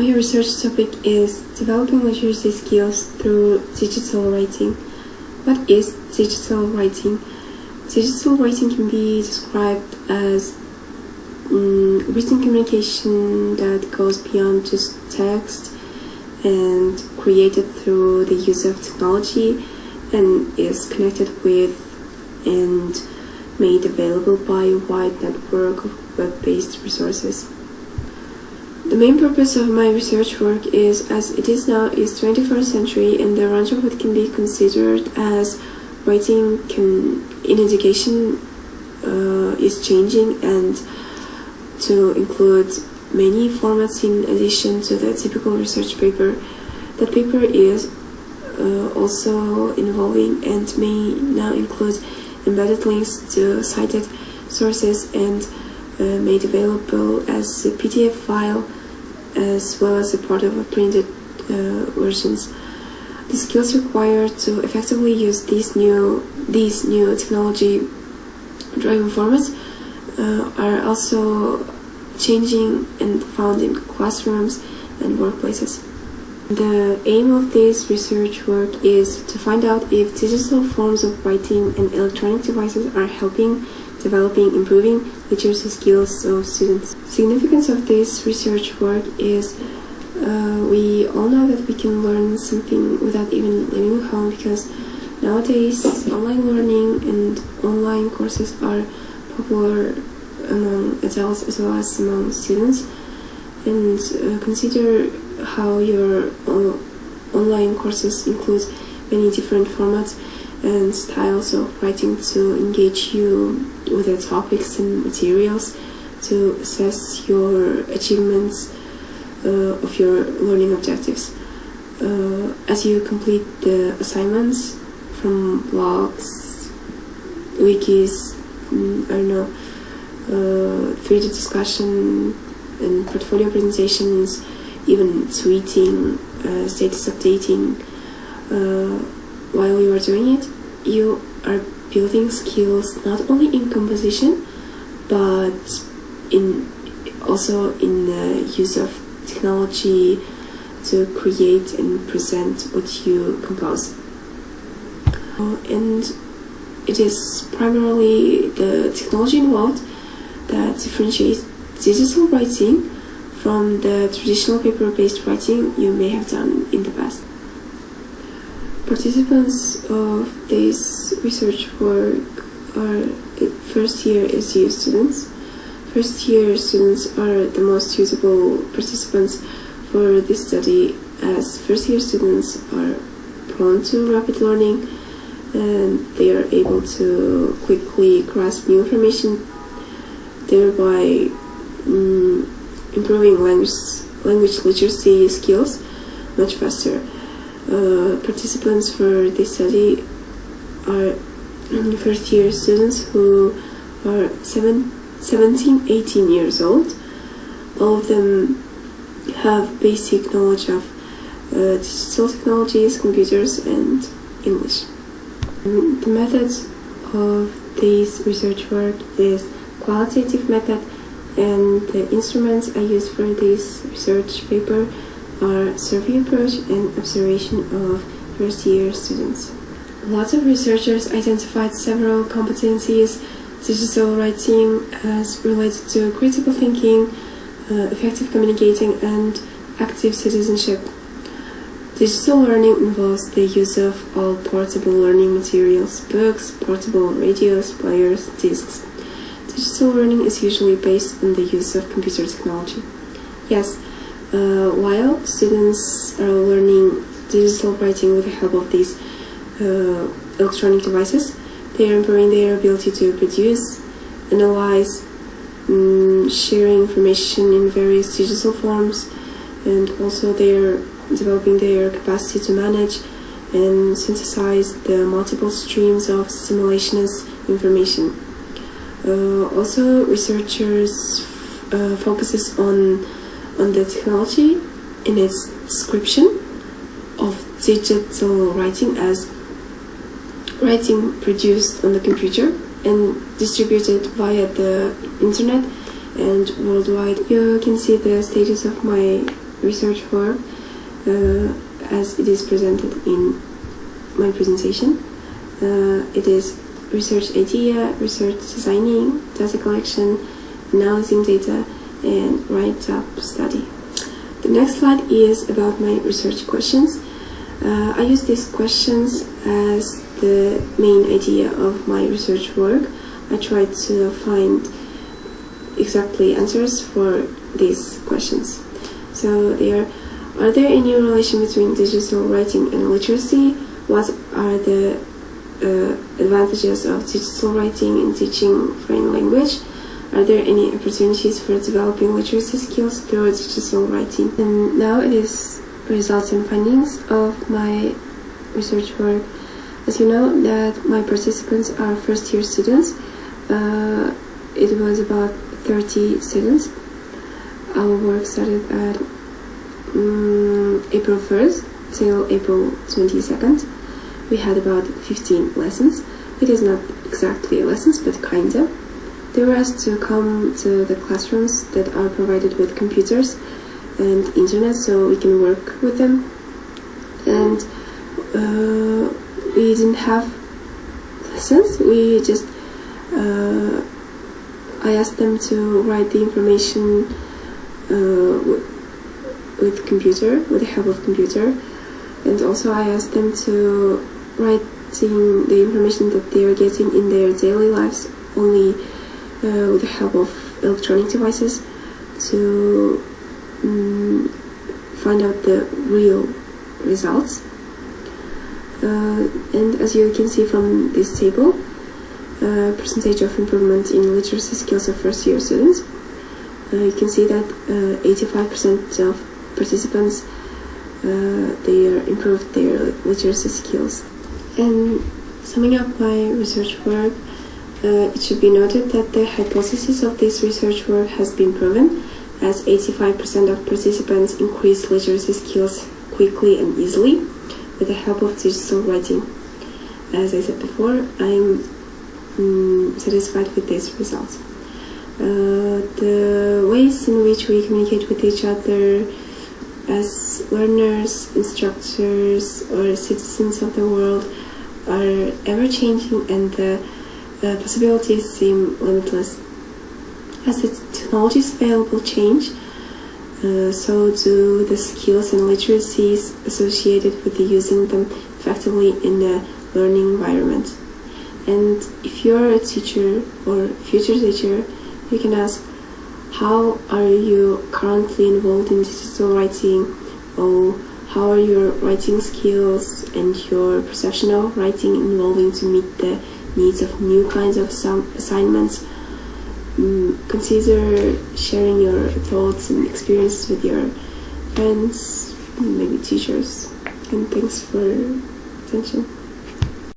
My research topic is developing literacy skills through digital writing. What is digital writing? Digital writing can be described as written communication that goes beyond just text and created through the use of technology and is connected with and made available by a wide network of web-based resources. The main purpose of my research work is, as it is now, is 21st century, and the range of what can be considered as writing in education is changing, and to include many formats in addition to the typical research paper. That paper is also involving and may now include embedded links to cited sources and made available as a PDF file as well as a part of a printed versions. The skills required to effectively use these new technology-driven formats are also changing and found in classrooms and workplaces. The aim of this research work is to find out if digital forms of writing and electronic devices are helping, developing, improving literacy skills of students. Significance of this research work is we all know that we can learn something without even leaving home, because nowadays online learning and online courses are popular among adults as well as among students. And consider how your online courses include many different formats and styles of writing to engage you with the topics and materials, to assess your achievements of your learning objectives. As you complete the assignments from blogs, wikis, 3D discussion and portfolio presentations, even tweeting, status updating, while you are doing it, you are building skills not only in composition but also in the use of technology to create and present what you compose. And it is primarily the technology involved that differentiates digital writing from the traditional paper-based writing you may have done in the past. Participants of this research work are first-year SU students. First-year students are the most suitable participants for this study, as first-year students are prone to rapid learning and they are able to quickly grasp new information, thereby improving language literacy skills much faster. Participants for this study are first-year students who are 17-18 years old. All of them have basic knowledge of digital technologies, computers, and English. The method of this research work is qualitative method, and the instruments I use for this research paper are survey approach and observation of first-year students. Lots of researchers identified several competencies digital writing as related to critical thinking, effective communicating, and active citizenship. Digital learning involves the use of all portable learning materials, books, portable radios, players, discs. Digital learning is usually based on the use of computer technology. Yes, while students are learning digital writing with the help of these electronic devices, they are improving their ability to produce, analyze, sharing information in various digital forms, and also they are developing their capacity to manage and synthesize the multiple streams of simultaneous information. Also, researchers focuses on the technology in its description of digital writing as writing produced on the computer and distributed via the internet and worldwide. You can see the status of my research work as it is presented in my presentation. It is research idea, research designing, data collection, analyzing data, and write-up study. The next slide is about my research questions. I use these questions as the main idea of my research work. I try to find exactly answers for these questions. So are there any relation between digital writing and literacy? What are the advantages of digital writing in teaching foreign language? Are there any opportunities for developing literacy skills through digital writing? And now it is results and findings of my research work. As you know, that my participants are first-year students. It was about 30 students. Our work started at April 1st till April 22nd. We had about 15 lessons. It is not exactly lessons, but kind of. They were asked to come to the classrooms that are provided with computers and internet so we can work with them. And we didn't have lessons. We just I asked them to write the information with the help of computer, and also I asked them to writing the information that they are getting in their daily lives only with the help of electronic devices to find out the real results. And as you can see from this table, percentage of improvement in literacy skills of first-year students, you can see that 85% of participants they improved their literacy skills. And summing up my research work, it should be noted that the hypothesis of this research work has been proven, as 85% of participants increased literacy skills quickly and easily with the help of digital writing. As I said before, I'm satisfied with these results. The ways in which we communicate with each other as learners, instructors, or citizens of the world are ever-changing, and the possibilities seem limitless. As the technologies available change, so do the skills and literacies associated with using them effectively in a learning environment. And if you're a teacher or future teacher, you can ask, how are you currently involved in digital writing? Or how are your writing skills and your perception of writing evolving to meet the needs of new kinds of assignments? Consider sharing your thoughts and experiences with your friends, maybe teachers. And thanks for attention.